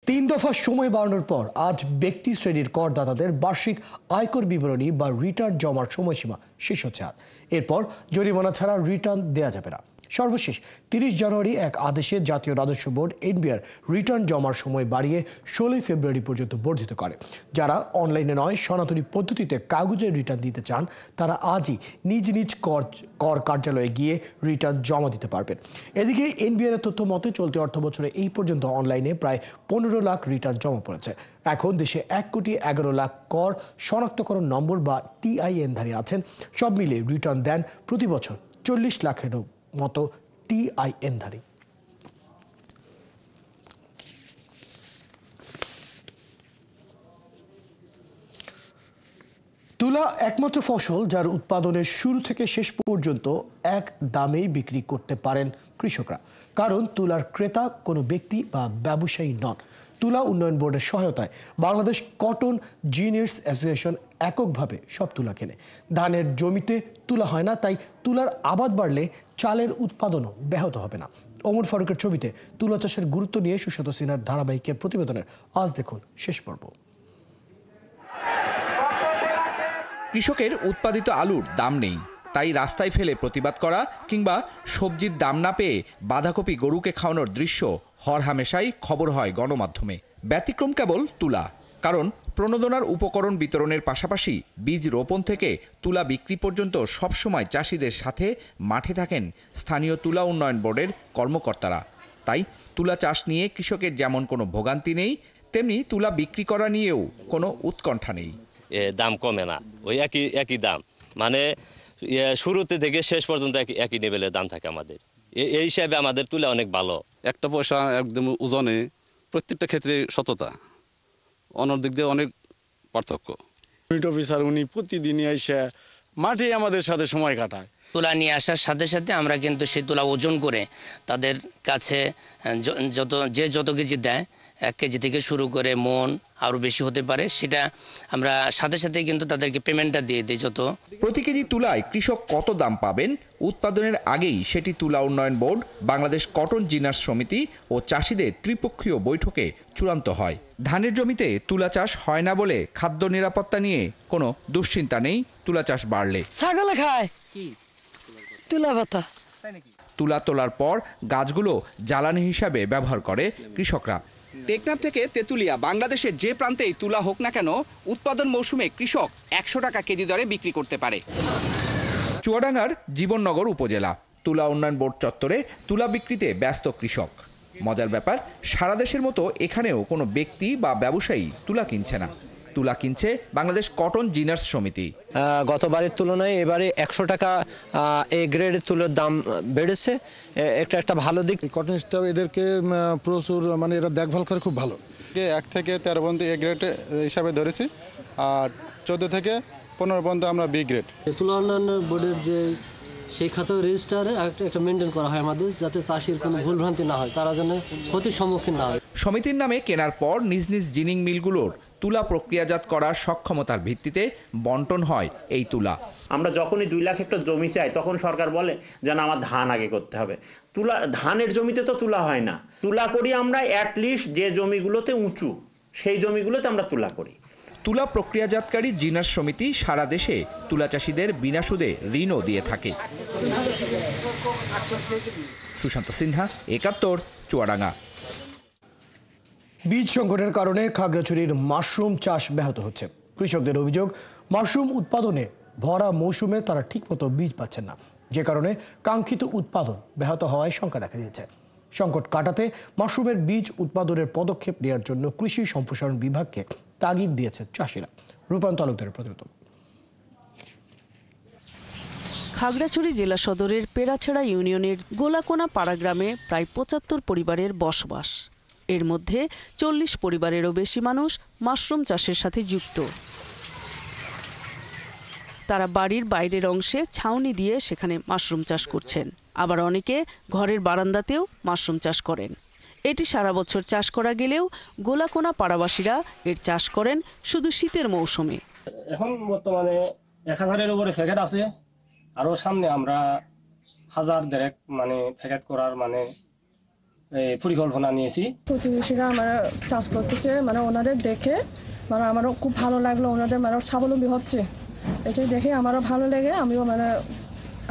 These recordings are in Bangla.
তিন দফা সময় বাড়ানোর পর আজ ব্যক্তি শ্রেণীর করদাতাদের বার্ষিক আয়কর বিবরণী বা রিটার্ন জমার সময়সীমা শেষ হচ্ছে। এরপর জরিমানা ছাড়া রিটার্ন দেওয়া যাবে না। সর্বশেষ 30 জানুয়ারি এক আদেশে জাতীয় রাজস্ব বোর্ড এনবিআর রিটার্ন জমার সময় বাড়িয়ে 16 ফেব্রুয়ারি পর্যন্ত বর্ধিত করে। যারা অনলাইনে নয় সনাতনী পদ্ধতিতে কাগজের রিটার্ন দিতে চান তারা আজই নিজ নিজ কর কার্যালয়ে গিয়ে রিটার্ন জমা দিতে পারবেন। এদিকে এনবিআর এর তথ্য মতে চলতি অর্থ বছরে এই পর্যন্ত অনলাইনে প্রায় 15 লাখ রিটার্ন জমা পড়েছে। এখন দেশে 1,11 লাখ কর শনাক্তকরণ নম্বর বা টিআইএনধারী আছেন। সব মিলে রিটার্ন দেন প্রতি বছর 40 লাখের মতো টিআইএনধারী। তুলা একমাত্র ফসল যার উৎপাদনের শুরু থেকে শেষ পর্যন্ত এক দামেই বিক্রি করতে পারেন কৃষকরা। কারণ তুলার ক্রেতা কোনো ব্যক্তি বা ব্যবসায়ী নন। তুলা উন্নয়ন বোর্ডের সহায়তায় বাংলাদেশ কটন জিনিয়ার্স অ্যাসোসিয়েশন এককভাবে সব তুলা কেনে। ধানের জমিতে তুলা হয় না, তাই তুলার আবাদ বাড়লে চালের উৎপাদনও ব্যাহত হবে না। ওমর ফারুকের ছবিতে তুলা চাষের গুরুত্ব নিয়ে সুশান্ত সিনহার ধারাবাহিকের প্রতিবেদনের আজ দেখুন শেষ পর্ব। কৃষকের উৎপাদিত আলুর দাম নেই, তাই রাস্তায় ফেলে প্রতিবাদ করা কিংবা সবজির দাম না পেয়ে বাঁধাকপি গরুকে খাওয়ানোর দৃশ্য হরহামেশাই খবর হয় গণমাধ্যমে। ব্যতিক্রম কেবল তুলা, কারণ প্রণোদনার উপকরণ বিতরণের পাশাপাশি বীজ রোপণ থেকে তুলা বিক্রি পর্যন্ত সবসময় চাষিদের সাথে মাঠে থাকেন স্থানীয় তুলা উন্নয়ন বোর্ডের কর্মকর্তারা। তাই তুলা চাষ নিয়ে কৃষকের যেমন কোনো ভোগান্তি নেই, তেমনি তুলা বিক্রি করা নিয়েও কোনো উৎকণ্ঠা নেই। দাম কমে না, ওই একই দাম, মানে শুরুতে থেকে শেষ পর্যন্ত একই লেভেলের দাম থাকে আমাদের। এই হিসাবে আমাদের তুলা অনেক ভালো। একটা পয়সা একদম ওজনে, প্রত্যেকটা ক্ষেত্রে সততা, অন্যর দিক দিয়ে অনেক পার্থক্য। ইউনিট অফিসার উনি প্রতিদিনই এসে মাঠে আমাদের সাথে সময় কাটায়। তুলা নিয়ে আসার সাথে সাথে আমরা কিন্তু সেই তুলা ওজন করে তাদের কাছে যত কেজি দেয়, 1 কেজি থেকে শুরু করে মন আরও বেশি হতে পারে, সেটা আমরা সাথে সাথে কিন্তু তাদেরকে পেমেন্টটা দিয়ে দিই। যত প্রতি কেজি তুলায় কৃষক কত দাম পাবেন উৎপাদনের আগেই সেটি তুলা উন্নয়ন বোর্ড, বাংলাদেশ কটন জিনার্স সমিতি ও চাষিদের ত্রিপক্ষীয় বৈঠকে চূড়ান্ত হয়। ধানের জমিতে তুলা চাষ হয় না বলে খাদ্য নিরাপত্তা নিয়ে কোনো দুশ্চিন্তা নেই তুলা চাষ বাড়লে। ছাগলে খায় তুলা পাতা। তুলা তোলার পর গাছগুলো জ্বালানি হিসাবে ব্যবহার করে কৃষকরা। টেকনাফ থেকে তেঁতুলিয়া বাংলাদেশের যে প্রান্তেই তুলা হোক না কেন, উৎপাদন মৌসুমে কৃষক 100 টাকা কেজি দরে বিক্রি করতে পারে। চুয়াডাঙ্গার জীবননগর উপজেলা তুলা উন্নয়ন বোর্ড চত্বরে তুলা বিক্রিতে ব্যস্ত কৃষক। মজার ব্যাপার, সারা দেশের মতো এখানেও কোনো ব্যক্তি বা ব্যবসায়ী তুলা কিনছে না, তুলা কিনছে বাংলাদেশ কটন জিনার্স সমিতি। গতবারের তুলনায় এবারে 100 টাকা এ গ্রেডের তুলোর দাম বেড়েছে, একটা ভালো দিক। কটন স্টাফ এদেরকে প্রচুর, মানে এরা দেখভাল করে খুব ভালো। 1 থেকে 13 পর্যন্ত এ গ্রেড হিসাবে ধরেছি, আর 14 থেকে 15 পর্যন্ত আমরা বি গ্রেড। তুলা উন্নয়ন বোর্ডের যে সেই খাতা রেজিস্টারে একটা মেনটেন করা হয় আমাদের, যাতে চাষির কোনো ভুলভ্রান্তি না হয়, তারা যেন ক্ষতির সম্মুখীন না হয়। সমিতির নামে কেনার পর নিজ নিজ জিনিং মিলগুলোর তুলা প্রক্রিয়াজাত করার সক্ষমতার ভিত্তিতে বন্টন হয় এই তুলা। আমরা যখনই 2 লাখ হেক্টর জমি চাই তখন সরকার বলে যেন আমার ধান আগে করতে হবে। ধানের জমিতে তো তুলা হয় না, তুলা করি আমরা অ্যাটলিস্ট যে জমিগুলোতে উঁচু সেই জমিগুলোতে আমরা তুলা করি। তুলা প্রক্রিয়াজাতকারী জিনার্স সমিতি সারা দেশে তুলা চাষিদের বিনা সুদে ঋণও দিয়ে থাকে। সুশান্ত সিনহা, একাত্তর, চুয়াডাঙ্গা। বীজ সংকটের কারণে খাগড়াছড়ির মাশরুম চাষ ব্যাহত হচ্ছে। কৃষকদের অভিযোগ, মাশরুম উৎপাদনে ভরা মৌসুমে তারা ঠিকমতো বীজ পাচ্ছেন না, যে কারণে কাঙ্ক্ষিত উৎপাদন ব্যাহত হওয়ায় শঙ্কা দেখা দিয়েছে। সংকট কাটাতে মাশরুমের বীজ উৎপাদনের পদক্ষেপ নেওয়ার জন্য কৃষি সম্প্রসারণ বিভাগকে তাগিদ দিয়েছে চাষিরা। রূপান তালুকদারের প্রতিবেদন। খাগড়াছড়ি জেলা সদরের পেড়াছড়া ইউনিয়নের গোলাকোনা পাড়া গ্রামে প্রায় 75 পরিবারের বসবাস। এর মধ্যে 40 পরিবারেরও বেশি মানুষ মাশরুম চাষের সাথে যুক্ত। তারা বাড়ির বাইরের অংশে ছাউনি দিয়ে সেখানে মাশরুম চাষ করছেন, আবার অনেকে ঘরের বারান্দাতেও মাশরুম চাষ করেন। এটি সারা বছর চাষ করা গেলেও গোলাকোনা পাড়াবাসীরা এর চাষ করেন শুধু শীতের মৌসুমে। এখন বর্তমানে 1000-এর উপরে প্যাকেট আছে, আরও সামনে আমরা 1000 দেড়েক প্যাকেট করার পরিকল্পনা নিয়েছি। প্রতিবেশীরা আমার চাষ করতেছে, মানে ওনাদের দেখে মানে আমারও খুব ভালো লাগলো, ওনাদের মানে স্বাবলম্বী হচ্ছে, এটাই দেখে আমারও ভালো লেগে আমিও মানে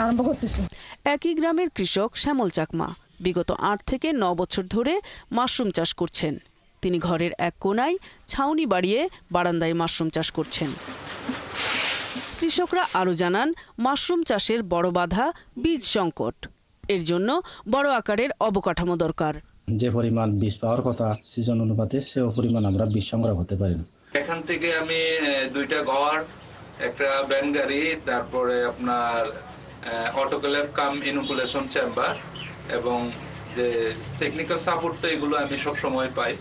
আরম্ভ করতেছি। একই গ্রামের কৃষক শ্যামল চাকমা বিগত 8 থেকে 9 বছর ধরে মাশরুম চাষ করছেন। তিনি ঘরের এক কোণায় ছাউনি বাড়িয়ে বারান্দায় মাশরুম চাষ করছেন। কৃষকরা আরও জানান, মাশরুম চাষের বড় বাধা বীজ সংকট। এর জন্য বড় আকারের অবকাঠামো দরকার। যে পরিমাণ বীজ পাওয়ার কথা সিজন অনুপাতে সে পরিমাণ আমরা বীজ সংগ্রহ করতে পারি না। এখান থেকে আমি 2টা ঘর, একটা ভ্যান গাড়ি, তারপরে আপনার অটোক্লেভ কাম ইনোকুলেশন চেম্বার এবং যে টেকনিক্যাল সাপোর্ট, এগুলো আমি সব সময় পাই।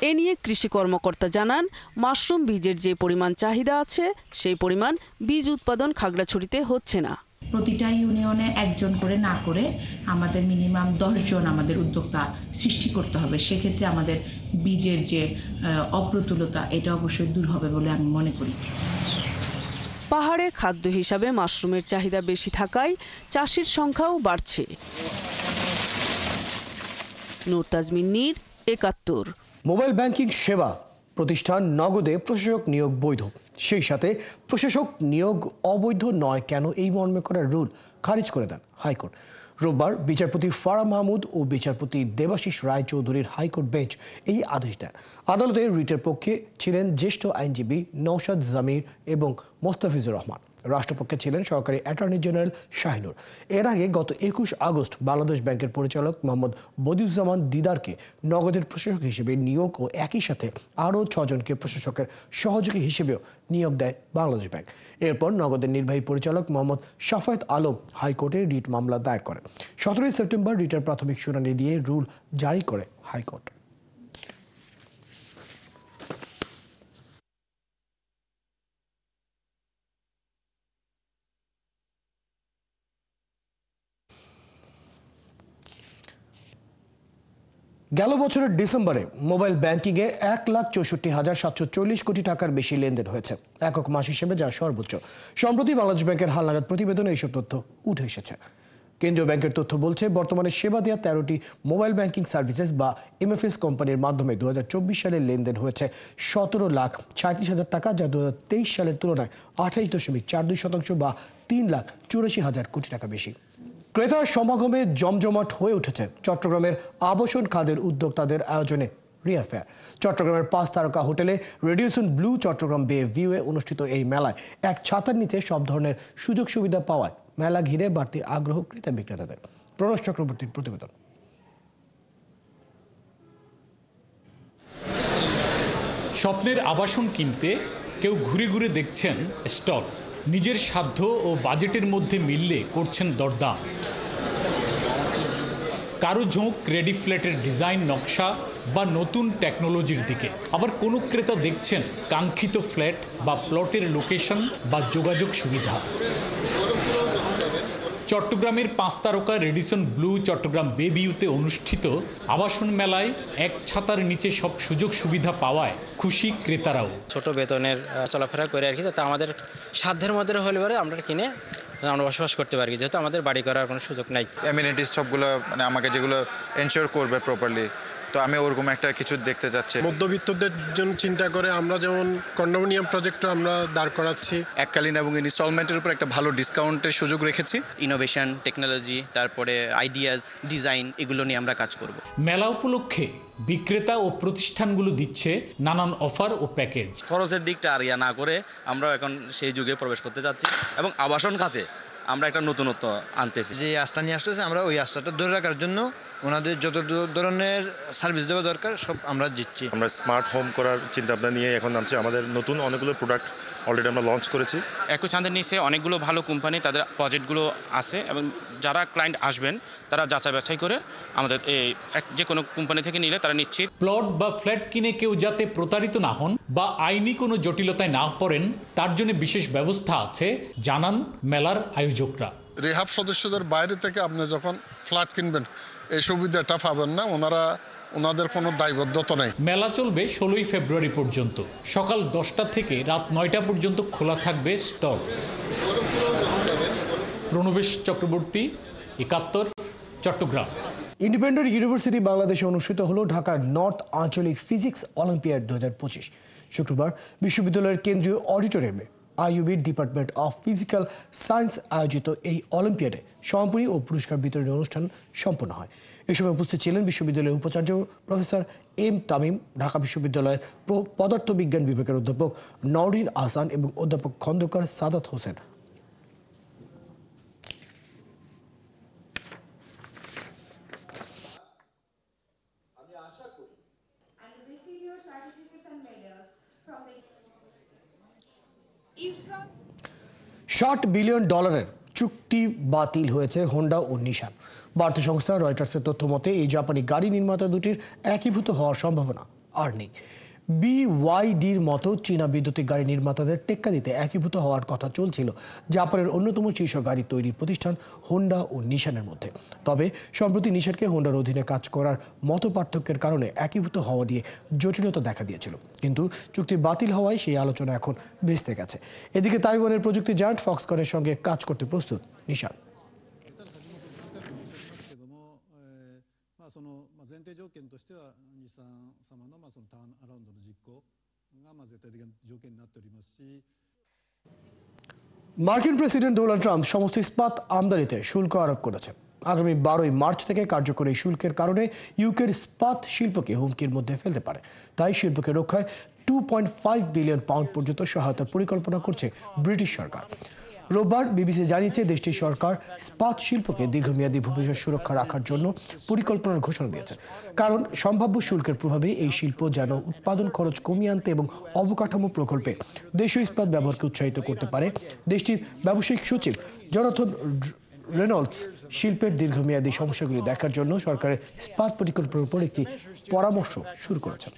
এ নিয়ে কৃষি কর্মকর্তা জানান, মাশরুম বীজের যে পরিমাণ চাহিদা আছে সেই পরিমাণ বীজ উৎপাদন খাগড়াছড়িতে হচ্ছে না। প্রতিটা ইউনিয়নে একজন করে না করে আমাদের মিনিমাম 10 জন আমাদের উদ্যোক্তা সৃষ্টি করতে হবে। সেক্ষেত্রে আমাদের বীজের যে অপ্রতুলতা এটা অবশ্যই দূর হবে বলে আমি মনে করি। পাহাড়ে খাদ্য হিসাবে মাশরুমের চাহিদা বেশি থাকায় চাষির সংখ্যাও বাড়ছে। নূর তাজমিন নীর, ৭১। মোবাইল ব্যাংকিং সেবা প্রতিষ্ঠান নগদে প্রশাসক নিয়োগ বৈধ, সেই সাথে প্রশাসক নিয়োগ অবৈধ নয় কেন এই মর্মে করা রুল খারিজ করে দেন হাইকোর্ট। রোববার বিচারপতি ফারাহ মাহমুদ ও বিচারপতি দেবাশিস রায় চৌধুরীর হাইকোর্ট বেঞ্চ এই আদেশ দেন। আদালতে রিটের পক্ষে ছিলেন জ্যেষ্ঠ আইনজীবী নওশাদ জামির এবং মোস্তাফিজুর রহমান। রাষ্ট্রপক্ষে ছিলেন সহকারী অ্যাটর্নি জেনারেল শাহিনুর। এর আগে গত 21 আগস্ট বাংলাদেশ ব্যাংকের পরিচালক মোহাম্মদ বদিউজ্জামান দিদারকে নগদের প্রশাসক হিসেবে নিয়োগ ও একই সাথে আরও 6 জনকে প্রশাসকের সহযোগী হিসেবেও নিয়োগ দেয় বাংলাদেশ ব্যাংক। এরপর নগদের নির্বাহী পরিচালক মোহাম্মদ শাফায়েত আলম হাইকোর্টে রিট মামলা দায়ের করেন। 17 সেপ্টেম্বর রিটের প্রাথমিক শুনানি দিয়ে রুল জারি করে হাইকোর্ট। গেল বছরের ডিসেম্বরে মোবাইল ব্যাংকিংয়ে 1,64,740 কোটি টাকার বেশি লেনদেন হয়েছে, একক মাস হিসেবে যা সর্বোচ্চ। সম্প্রতি বাংলাদেশ ব্যাংকের হালনাগাদ প্রতিবেদনে এইসব তথ্য উঠে এসেছে। কেন্দ্রীয় ব্যাংকের তথ্য বলছে, বর্তমানে সেবা দেওয়া 13টি মোবাইল ব্যাংকিং সার্ভিসেস বা এমএফএস কোম্পানির মাধ্যমে 2024 সালে লেনদেন হয়েছে 17,37,000 টাকা, যা 2023 সালের তুলনায় 28.42% বা 3,84,000 কোটি টাকা বেশি। ক্রেতার সমাগমে জমজমাট হয়ে উঠেছে চট্টগ্রামের আবাসন খাতের উদ্যোক্তাদের আয়োজনে রিয়া ফেয়ার। চট্টগ্রামের 5 তারকা হোটেলে রেডিয়েশন ব্লু চট্টগ্রাম বে ভিউয়ে অনুষ্ঠিত এই মেলায় এক ছাতার নিচে সব ধরনের সুযোগ সুবিধা পাওয়ায় মেলা ঘিরে বাড়তি আগ্রহ ক্রেতা বিক্রেতাদের। প্রণশ চক্রবর্তীর প্রতিবেদন। স্বপ্নের আবাসন কিনতে কেউ ঘুরে ঘুরে দেখছেন স্টল, নিজের সাধ্য ও বাজেটের মধ্যে মিললে করছেন দরদাম। কারো ঝোঁক রেডি ফ্ল্যাটের ডিজাইন, নকশা বা নতুন টেকনোলজির দিকে, আবার কোনো ক্রেতা দেখছেন কাঙ্ক্ষিত ফ্ল্যাট বা প্লটের লোকেশন বা যোগাযোগ সুবিধা। চট্টগ্রামের 5 তারকা রেডিসন ব্লু চট্টগ্রাম বে ভিউতে অনুষ্ঠিত আবাসন মেলায় এক ছাতার নিচে সব সুযোগ সুবিধা পাওয়ায় খুশি ক্রেতারাও। ছোট বেতনের চলাফেরা করে আর কি, যাতে আমাদের সাধ্যের মধ্যে হলে পরে আমরা কিনে আমরা বসবাস করতে পারি, যেহেতু আমাদের বাড়ি করার কোনো সুযোগ নাই। অ্যামিনিটিস সবগুলো মানে আমাকে যেগুলো এনশিওর করবে প্রপারলি, তো আমি ওরকম একটা কিছু দেখতে যাচ্ছি। মধ্যবিত্তদের জন্য চিন্তা করে আমরা যেমন কন্ডোমিনিয়াম প্রজেক্টও আমরা দাঁড় করাচ্ছি। এককালীন এবং ইনস্টলমেন্টের উপর একটা ভালো ডিসকাউন্টের সুযোগ রেখেছি। ইনোভেশন, টেকনোলজি, তারপরে আইডিয়াস, ডিজাইন, এগুলো নিয়ে আমরা কাজ করব। মেলা উপলক্ষে বিক্রেতা ও প্রতিষ্ঠানগুলো দিচ্ছে নানান অফার ও প্যাকেজ। খরচের দিকটা আর না করে আমরা এখন সেই যুগে প্রবেশ করতে যাচ্ছি এবং আবাসন খাতে আমরা একটা নতুনত্ব আনতেছি। যে আস্থা নিয়ে আসতেছে, আমরা ওই আস্থাটা ধরে রাখার জন্য ওনাদের যত ধরনের সার্ভিস দেওয়া দরকার সব আমরা দিচ্ছি। আমরা স্মার্ট হোম করার চিন্তাভাবনা নিয়ে এখন নামছি। আমাদের নতুন অনেকগুলো প্রোডাক্ট অলরেডি আমরা লঞ্চ করেছি। একই ছাদের নিচে অনেকগুলো ভালো কোম্পানি, তাদের প্রজেক্টগুলো আছে এবং যারা ক্লায়েন্ট আসবেন তারা যাচাই বাছাই করে আমাদের এই যে কোনো কোম্পানি থেকে নিলে তারা নিশ্চিত। প্লট বা ফ্ল্যাট কিনে কেউ যাতে প্রতারিত না হন বা আইনি কোনো জটিলতায় না পড়েন, তার জন্য বিশেষ ব্যবস্থা আছে জানান মেলার আয়োজকরা। রেহাব সদস্যদের বাইরে থেকে আপনি যখন ফ্ল্যাট কিনবেন এই সুবিধাটা পাবেন না, ওনাদের কোনো দায়বদ্ধতা নেই। মেলা চলবে 16 ফেব্রুয়ারি পর্যন্ত। সকাল 10টা থেকে রাত 9টা পর্যন্ত খোলা থাকবে stall. Pranabesh Chakraborty, ৭১, Chattogram. Independent university বাংলাদেশে অনুষ্ঠিত হলো ঢাকা নর্থ আঞ্চলিক ফিজিক্স অলিম্পিয়াড 2025। শুক্রবার বিশ্ববিদ্যালয়ের কেন্দ্রীয় অডিটোরিয়ামে আইইউবির ডিপার্টমেন্ট অফ ফিজিক্যাল সায়েন্স আয়োজিত এই অলিম্পিয়াডে সমাপনী ও পুরস্কার বিতরণী অনুষ্ঠান সম্পন্ন হয়। এ সময় উপস্থিত ছিলেন বিশ্ববিদ্যালয়ের উপাচার্য প্রফেসর এম তামিম, ঢাকা বিশ্ববিদ্যালয়ের পদার্থবিজ্ঞান বিভাগের অধ্যাপক নওরিন আহসান এবং অধ্যাপক খন্দকার সাদাত হোসেন। $60 বিলিয়ন চুক্তি বাতিল হয়েছে হোন্ডা ও নিশান। বার্তা সংস্থা রয়টার্সের তথ্য মতে এই জাপানি গাড়ি নির্মাতা দুটির একীভূত হওয়ার সম্ভাবনা আর নেই। BYDর মতো চীনা বৈদ্যুতিক গাড়ি নির্মাতাদের টেক্কা দিতে একীভূত হওয়ার কথা চলছিল জাপানের অন্যতম শীর্ষ গাড়ি তৈরির প্রতিষ্ঠান হোন্ডা ও নিশানের মধ্যে। তবে সম্প্রতি নিশানকে হোন্ডার অধীনে কাজ করার মত পার্থক্যের কারণে একীভূত হওয়া নিয়ে জটিলতা দেখা দিয়েছিল, কিন্তু চুক্তি বাতিল হওয়ায় সেই আলোচনা এখন ভেস্তে গেছে। এদিকে তাইওয়ানের প্রযুক্তি জায়ান্ট ফক্সকনের সঙ্গে কাজ করতে প্রস্তুত নিশান। মার্কিন প্রেসিডেন্ট ডোনাল্ড ট্রাম্প সমস্ত ইস্পাত আমদানিতে শুল্ক আরোপ করেছেন। আগামী 12 মার্চ থেকে কার্যকর এই শুল্কের কারণে ইউকের ইস্পাত শিল্পকে হুমকির মধ্যে ফেলতে পারে। তাই শিল্পকে রক্ষায় £2.5 বিলিয়ন পর্যন্ত সহায়তার পরিকল্পনা করছে ব্রিটিশ সরকার। রোববার বিবিসি জানিয়েছে দেশটির সরকার ইস্পাত শিল্পকে দীর্ঘমেয়াদী ভবিষ্যৎ সুরক্ষা রাখার জন্য পরিকল্পনার ঘোষণা দিয়েছে, কারণ সম্ভাব্য শুল্কের প্রভাবে এই শিল্প যেন উৎপাদন খরচ কমিয়ে আনতে এবং অবকাঠামো প্রকল্পে দেশীয় ইস্পাত ব্যবহারকে উৎসাহিত করতে পারে। দেশটির ব্যবসায়িক সচিব জনাথন রেনল্ডস শিল্পের দীর্ঘমেয়াদী সমস্যাগুলি দেখার জন্য সরকারের ইস্পাত পরিকল্পনার উপর একটি পরামর্শ শুরু করেছেন।